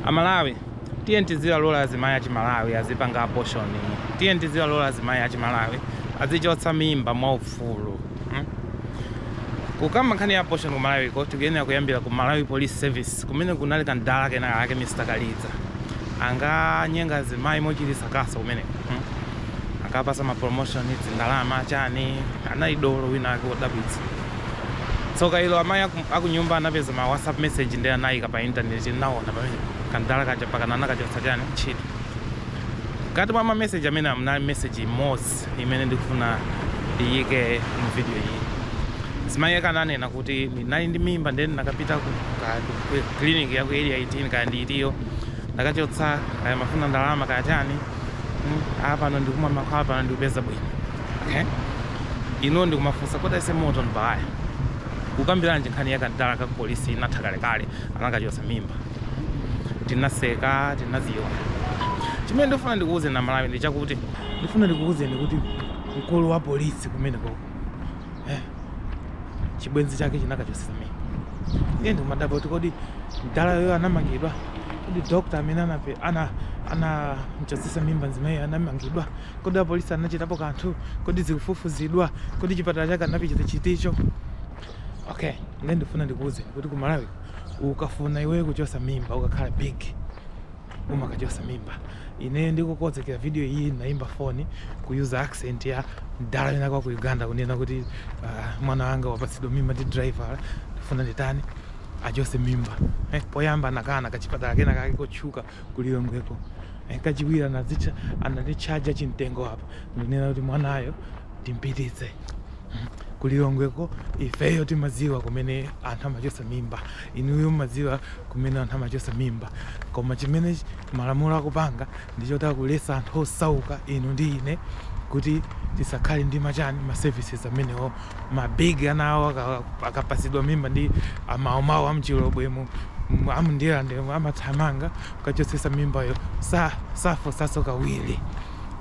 Amalawi TNT zero lola Azimayi Malawi azipanga abortion. TNT zero lola Azimayi Malawi Azichotsa mimba mwa Ufulu. Kukama nkhani ya abortion ku Malawi ko tiyenera kuyambira ku Malawi Police Service kumene kunali kandala kena ake Mr. Kalitsa. Anga nyenga Azimayi mochilisa kaso kumene. Akapasa ma promotion ndalama chani anaidolo wina ake odabwitsa. Tsoka ilo amayi akunyumba anapeza ma WhatsApp message ndi anayika pa internet naona pamene kandala kacha pakanana kachotsa chani chiti. Kati mwa message amene amuna message mos imene ndikufuna iyike mu video iyi. Azimayi akananena kuti ndinali ndi mimba ndeni nakapita ku clinic ya ku area 18 kandi itiyo ndakachotsa kaya mafuna ndalama kaya chani. Apa ndo ndikumwa makhala pano ndikupeza bwino. Okay? Ino ndikumafunsa kota ise moto mbaya. Kukambiranje nkhani yakandala ka polisi inathakale kale anakachotsa mimba. Tinaseka, tinaziwa. Chimene ndifuna ndikuuze na Malawi ndi chakuti ndifuna ndikuuzeni kuti mkulu wa polisi kumene koko. Chibwenzi chake chinakachotsa mimba. Iye ndimadabwa kuti kodi ndala yoyo anamangidwa. Kodi doctor amene ana mchotsesa mimba Azimayi anamangidwa. Kodi apolisi anachitapo kanthu. Kodi zikufufuzidwa. Kodi chipatala chake anapichita chiticho. Okay, ndifuna ndikuuze kuti ku Malawi ukafuna iwe kuchotsa mimba ukakhala big umakachotsa mimba. Ine ndikukonzekera video iyi naimba phone kuyuza accent ya ndala ina kwa ku Uganda kunena kuti mwana wanga wapatsidwa mimba ndi driver ndifuna nditani achotse mimba. Poyamba nakana kachipatala kena kake kochuka kulilongweko. Kachiwira anandichaja chimtengo hapa ndinena kuti mwanayo timpititse. Kulilongweko ifeyo timaziwa kumene anthu amachotsa mimba. Inuyo maziwa kumene anthu amachotsa mimba. Koma chimene malamulo akupanga ndichotaka kulesa anthu osauka inu ndi ine kuti tisakhale ndi machani ma services amenewo mabig anawo akapatsidwa mimba ndi amaomawo amchilobwe amundira ndi amathamanga kukachotsesa mimbayo safo kawiri.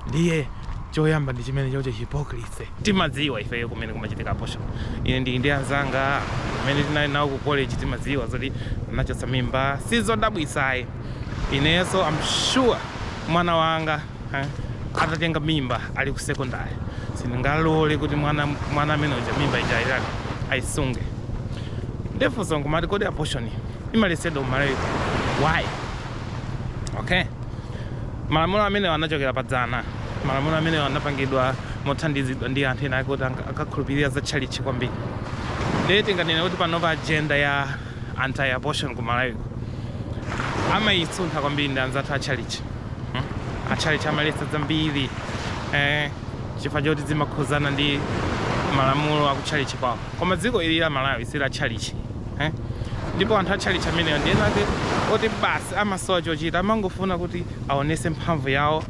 Ndiye choyamba ndi chimene choche hypocrisy. Timaziwa ifeyo kumene kumachitika abortion. Ine ndi anzanga kumene tinali nawo ku college timaziwa zoti anachotsa mimba sizodabwisayi. Ineso I'm sure mwana wanga atatenga mimba ali ku secondary. Sindingalole kuti mwana amene uja mimba ijairani aisunge. Ndefunso ngomati kodi abortion imalesedwa Malawi. Why? Okay. Malamulo amene anachokera padzana. Malamulo amene anapangidwa mothandizidwa ndi anthu ena kuti akakhulupirira za chalichi kwambiri. Ndeti nganene kuti panova agenda ya anti-abortion ku Malawi. Amayitsuntha kwambiri ndi anzathu a chalichi. Achalichi amalesa zambiri. Chifukwa choti zimakhuzana ndi malamulo akuchalichi kwawo. Koma dziko ili la Malawi sila chalichi. Ndipo anthu a chalichi amene ndiyenake kuti basi amasowa chochita amangofuna kuti aonese mphamvu yawo.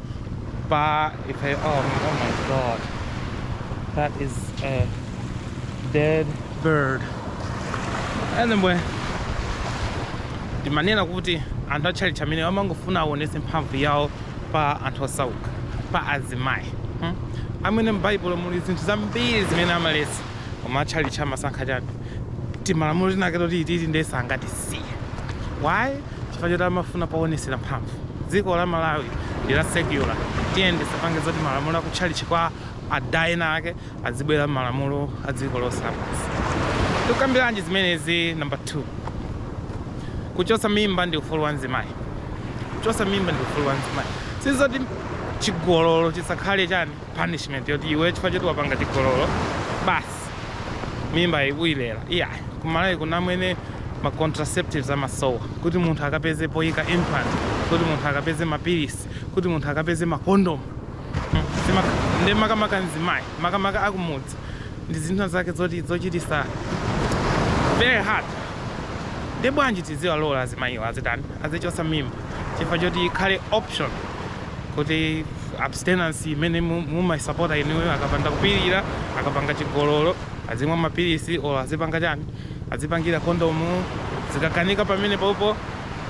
Oh my god, that is a dead bird. Anyway, ndimanena kuti anthu achalichi amene amangofuna aonese mphamvu yawo pa anthu osauka, pa Azimayi. Amene m'Bible muli zinthu zambiri zimene amalesa koma achalichi amasankha chani timalamulo tinake toti titi ndese angatisiye. Why? Chifukwa choti amafuna paonesera mphamvu. Dziko la Malawi ndi la secular. Tiende sapange zoti malamulo akuchalichi kwa adai nake azibwera malamulo a dziko losapansi. Tukambiranje zimenezi. Number 2, kuchotsa mimba ndi ufulu wa Azimayi. Kuchotsa mimba ndi ufulu wa Azimayi. Sizoti chigololo chisakhale chani punishment yoti iwe chifukwa choti wapanga chigololo basi mimba ikuyilera. Ku Malawi kuna mwene ma contraceptives amasowa kuti munthu akapeze poyika implant, kuti munthu akapeze mapilisi, kuti munthu akapeze ma condom. Ndi makamaka Azimayi, makamaka akumudzi ndi zinthu zake zochitisa very hard. Ndi bwanji tiziwa lola Azimayi azitani azichotsa mimba chifukwa choti ikhale option kuti abstinence imene mumayisapota inuyo akapanda kupirira akapanga chigololo azimwa mapilisi o azipanga chani azipangira kondomu zikakanika pamene popo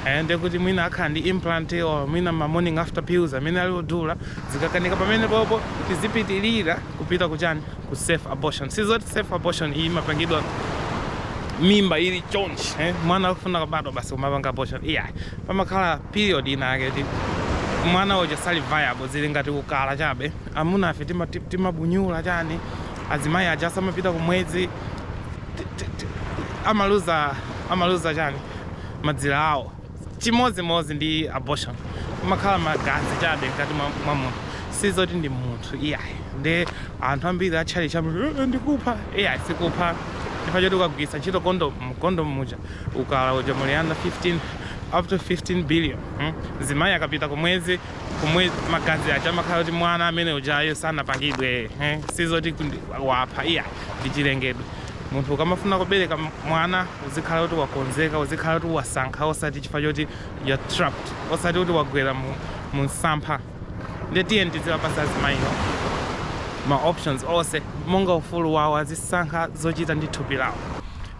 ende kuti mwina akhala ndi implant o mwina ma morning after pills amene ali odula zikakanika pamene popo tizipitirira kupita kuchani ku safe abortion. Sizoti safe abortion iyi imapangidwa mimba ili chonchi mwana akufuna kubadwa basi umapanga abortion pamakhala period inake ti mwana uja sali viable zili ngati kukhala chabe amuna afe timabunyula chani azimayi aja samapita kumwezi amaluza chani madzira awo chimozimozi ndi abortion umakhala magazi chabe ngati mwa munthu sizoti ndi munthu ndi anthu ambiri atchali chabe ndikupha sikupha chifachoti ukagwisa ntchito condom muja ukala uja muli under 15 up to 15 billion zimayi akapita kumwezi magazi aja amakhala kuti mwana amene ujayo sanapangidwe sizoti wapha ndi chilengedwe munthu ukamafuna kubereka mwana uzikhala kuti wakonzeka uzikhala kuti wasankha osati chifukwa choti you're trapped osati kuti wagwera mu msampha ndetiye ndiziwapasa azimayiwo ma options onse monga ufulu wawo azisankha zochita ndi thupi lawo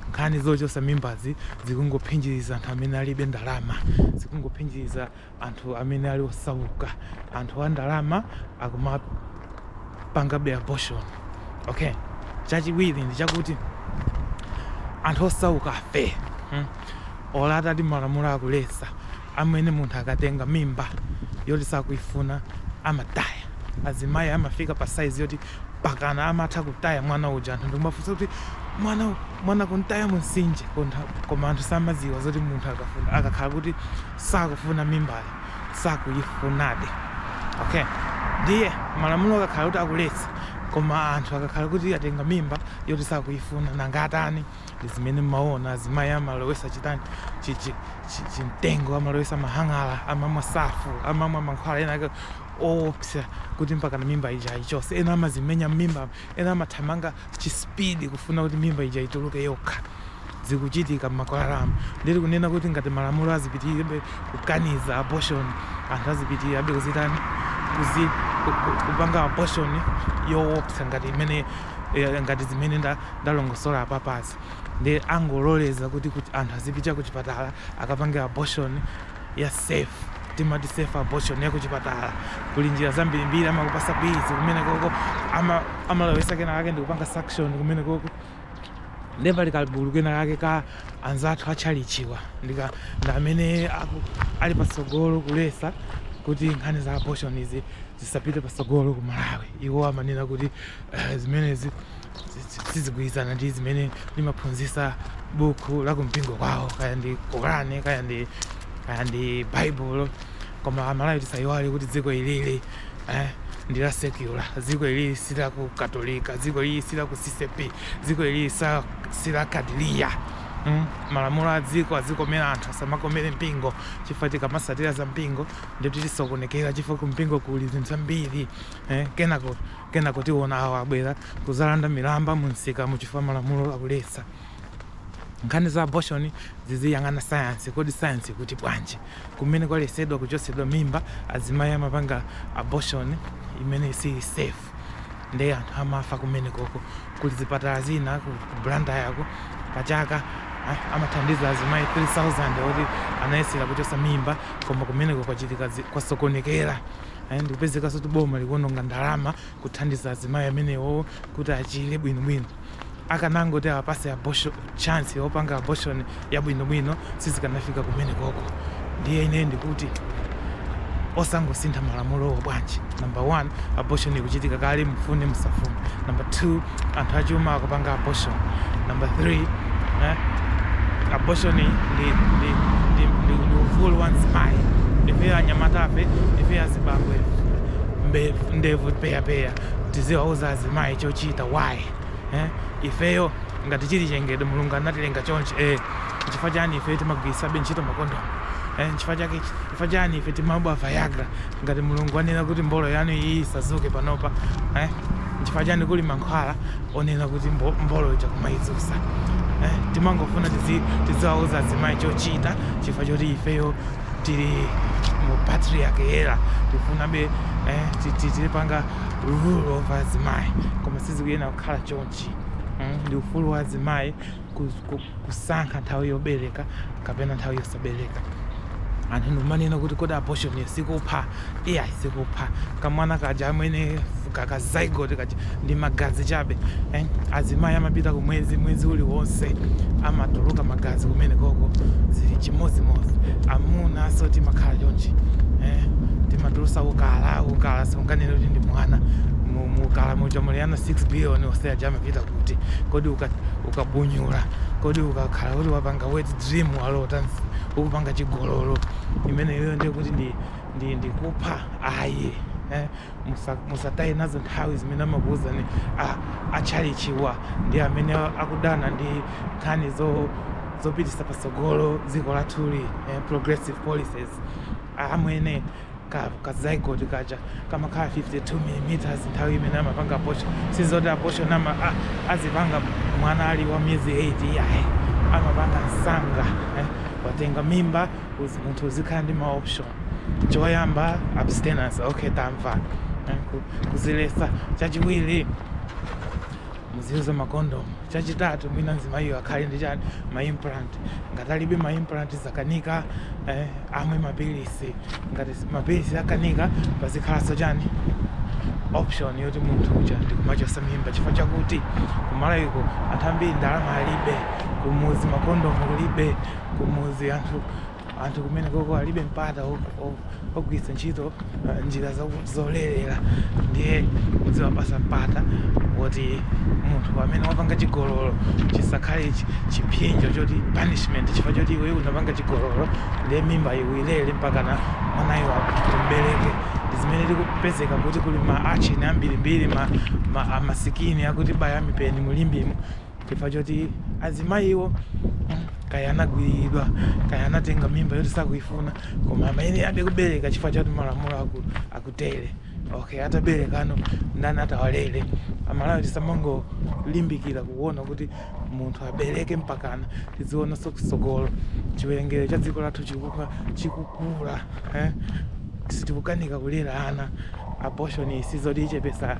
nkhani zochosa mimbazi zikungophinjiriza anthu amene alibe ndalama zikungophinjiriza anthu amene ali osauka anthu a ndalama akumapangabe abortion chachiwiri ndi chakuti anthu osauka afe olata ati malamulo akulesa amene munthu akatenga mimba yoti sakuifuna amataya azimayi amafika pa size yoti pakana amatha kutaya mwana uja anthu ndikumafunsa kuti mwana kuntaya munsinje koma anthu samaziwa zoti munthu akakhala kuti sakufuna mimbayo sakuyifunade ndiye malamulo akakhala kuti akulesa koma anthu akakhala kuti atenga mimba yoti sakuyifuna nangatani zimene mmaona azimayi amalowesa chitani chimtengo amalowesa mahangala amamwa safu amamwa mankhwala ena opsa kuti mpakana mimba ija ichose ena amazimenya mimba ena amathamanga chispidi kufuna kuti mimba ija ituluke yokha zikuchitika mmakwalalamu ndiri kunena kuti ngati malamulo azipitirebe kukaniza abortion anthu azipitirebe kuzitani kupanga abortion yoopsa ngati zimene ndalongosola apapazi ndi angololeza kuti anthu azipita kuchipatala akapanga abortion ya safe timati safe abortion yakuchipatala kuli njira zambirimbiri amakupasa bizi kumene koko amalowesa kena kake ndikupanga suction kumene koko ndepali kalibulu kena kake ka anzathu atchalichiwa ndamene ali patsogolo kulesa kuti nkhani za abortion izi zisapite patsogolo ku Malawi iwo amanena kuti zimenezi sizigwirizana ndi zimene limaphunzitsa buku la kumpingo kwawo kaya ndi Lolani kaya ndi Bible koma Malawi tisayiwale kuti dziko ilili ndi la secular dziko ilili sila ku katolika dziko ilili sila ku CCP dziko ilili sila kadiliya malamulo a dziko azikomera anthu asamakomere mpingo chifukwa tikamasatira za mpingo ndipo tisokonekera chifukwa kumpingo kuli zinthu zambiri kenako tiona awo abwera kuzalanda milamba munsika muchifukwa malamulo akulesa nkhani za abortion ziziyang'ana sayansi kodi sayansi kuti bwanji kumene kwalesedwa kuchosedwa mimba azimayi amapanga abortion imene si safe ndi anthu amafa kumene koko kuli zipatala zina ku Blanda yako pachaka amathandiza azimayi 3,000 oti anayesera kuchosa mimba koma kumene kwachitika kwasokonekera ndikupezeka soti boma likuononga ndalama kuthandiza azimayi amenewo kuti achire bwinobwino akanangoti apase abortion chance yopanga abortion ya bwinobwino sizikanafika kumene koko ndiye ine ndikuti osangosintha malamulo bwanji number 1 abortion ikuchitika kale mfune musafune number 2 anthu achuma akupanga abortion number 3 abortion ndi ufulu wa azimayi ife anyamatape ife azibangwe ndevu peya tiziwauza azimayi chochita why ifeyo ngati chili chengedwe mulungu anatilenga chonchi chifukwa chani ife timagwiritsabe ntchito makondomu chifukwa chani ife timabwa Viagra ngati mulungu anena kuti mbolo yanu iyi isazuke panopa chifukwa chani kuli mankhwala onena kuti mbolo ija kumayidzusa timangofuna tiziwauza azimayi chochita chifukwa choti ifeyo tili mu patriarch era tifunabe tilipanga rule of azimayi koma sizikuyena kukhala chonchi ndi ufulu wa azimayi kusankha nthawi yobereka kapena nthawi yosabereka anthu ndimanena kuti kodi abortion sikupha sikupha kamwana kaja amene zygote kachi ndi magazi chabe azimayi amapita kumwezi uliwonse amatuluka magazi kumene koko zili chimozimozi amuna so timakhala chonchi timatulusa ukala simunganene kuti ndi mwana mukala muja muliyana 6 billion oseya jamapita kuti kodi ukabunyula kodi ukakhala kuti wapanga wet dream walota ukupanga chigololo imene iyo ndiyo kuti ndikupha ayi musataye nazo nthawi zimene amakuwuzani achalichiwa ndi amene akudana ndi nkhani zopitisa pasogolo dziko lathuli progressive policies amwene ka zygote kaja kamakhala 52mm nthawi imene amapanga abortion sizoti abortion azipanga mwana ali wa miyezi 8 yayi amapanga msanga watenga mimba munthu uzikhala ndi ma-option choyamba abstinence okay tamva kuzilesa chachiwiri muziuza makondomu chachitatu mwina nzimayiyo akhale ndi chani ma-implant ngati alibe ma-implant zakanika amwe mapilisi ngati mapilisi akanika pazikhalanso chani option yoti munthu uja ndikumachosa mimba chifukwa chakuti kumalayiko anthu ambiri ndalama alibe kumuzi makondomu kulibe kumuzi anthu kumene koko alibe mpata ogwiritsa ntchito njira zolelera ndiye uziwapasa mpata woti munthu amene wapanga chigololo chisakhale chiphinjo choti punishment chifukwa choti iwe unapanga chigololo ndiye mimba iwilere mpakana mwanayo umbereke zimene tikupezeka kuti kuli ma-achini ambirimbiri masikini akuti baya mipeni mulimbimu chifukwa choti azimayiwo kaya anagwiridwa kaya anatenga mimba yoti sakuyifuna koma amene abe kubereka chifukwa choti malamulo akutere okay ataberekano ndani atawalere amalawi tisamangolimbikira kuona kuti munthu abereke mpakana tiziona kusogolo chiwerengero cha dziko lathu chikukula sitikukanika kulera ana abortion isizoti ichepesa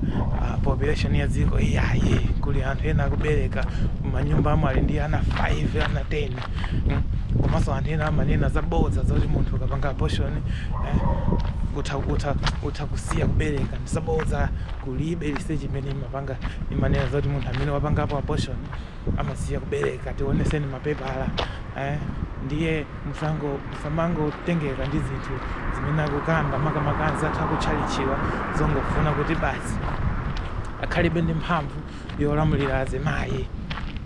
population ya dziko iyayi kuli anthu ena akubereka manyumba amwe ali ndi ana 5 ana 10 komanso anthu ena amanena zabodza zoti munthu ukapanga abortion utha kusiya kubereka ndisabodza kulibe research imene imanena zoti munthu amene wapangapo abortion amasiya kubereka tioneseni mapepala ndiye musamangotengeka ndi zinthu zimene akukamba makamakanza atha kutchalichiwa zongofuna kuti basi akhalibe ndi mphamvu yolamulira azimayi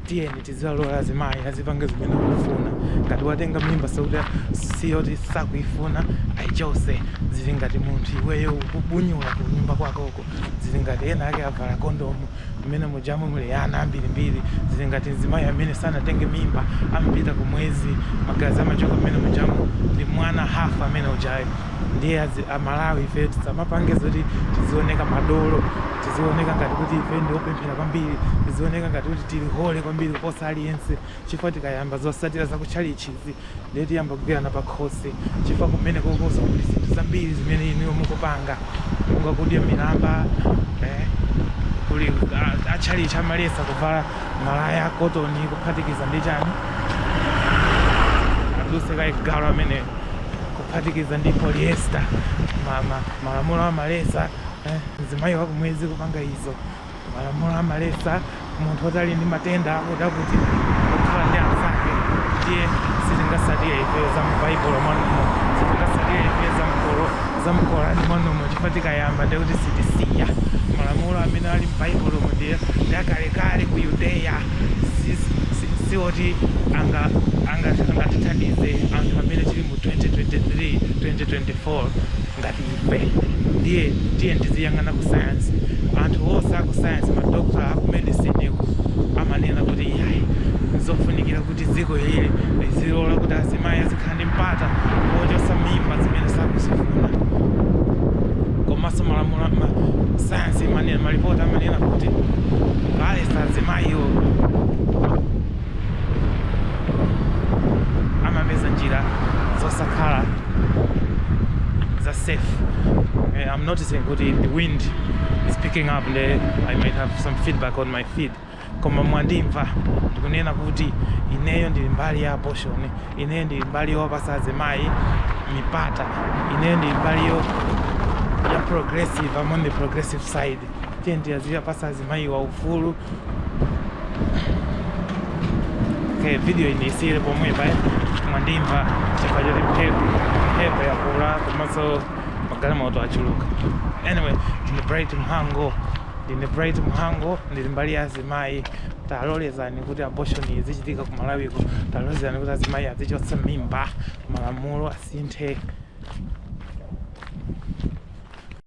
tiyeni tiziwalola azimayi azipanga zimene akufuna ngati watenga mimba siyoti sakuyifuna ayichose zili ngati munthu iweyo ukubunyula ku nyumba kwakoko zili ngati ena ake avala kondomu imene mujamu muli ana ambirimbiri zili ngati mzimayi amene sanatenge mimba amapita kumwezi magazi amachoka amene mujamu ndi mwana hafa amene ujayo ndiye amalawi ife tisamapange zoti tizioneka madolo tizioneka ngati kuti ife ndi opemphera kwambiri tizioneka ngati kuti tili hole kwambiri kuposa aliyense chifukwa tikayamba zosatira zakutchalichizi ndiye tiyamba kugwirana pakhosi chifukwa kumene kokoso kuli zinthu zambiri zimene iniwo mukupanga mungakudya milamba kuli atchalichi amalesa kuvala malaya akotoni kuphatikiza ndi chani aduse kaigalo amene kuphatikiza ndi polyester malamulo amalesa mzimayi wakumwezi kupanga izo malamulo amalesa munthu otali ndi matenda akuda kuti kukhala ndi anzake ndiye sitingasatire ife za mubaibulo mwanumo sitingasatire ife za mkolani mwanumo chifukwa tikayamba ndi kuti sitisiya malamulo amene ali m'baibulomo ndiye akalekale ku yudeya siwoti angatithandize anthu amene tili mu 2023 2024 ngati ife ndiye tiziyang'ana ku sayansi anthu onse aku sayansi madokta aku medicine amanena kuti yayi zofunikira kuti dziko hili lizilola kuti azimayi azikhala ndi mpata wochosa mimba zimene sakuzifuna komanso malamulo sayansi imanena malipoti amanena kuti alesa azimayiwo amapeza njira zosakhala za safe. I'm noticing that the wind is picking up and I might have some feedback on my feed. Koma mwandimva ndikunena kuti ineyo ndili mbali ya abortion, ineyo ndili mbali yopasa azimayi mipata, ineyo ndili mbali ya progressive, I'm on the progressive side. tiyenti aziva pasa azimayi wa ufulu. Okay, video inisire pomwe pae mwandimva chifukwa choti mphepo yakula komanso magalimoto achuluka. Anyway, ndine bright mhango ndili mbali ya azimayi. Talolezani kuti abortion izichitika ku Malawiko, talolezani kuti azimayi azichotsa mimba, malamulo asinthe.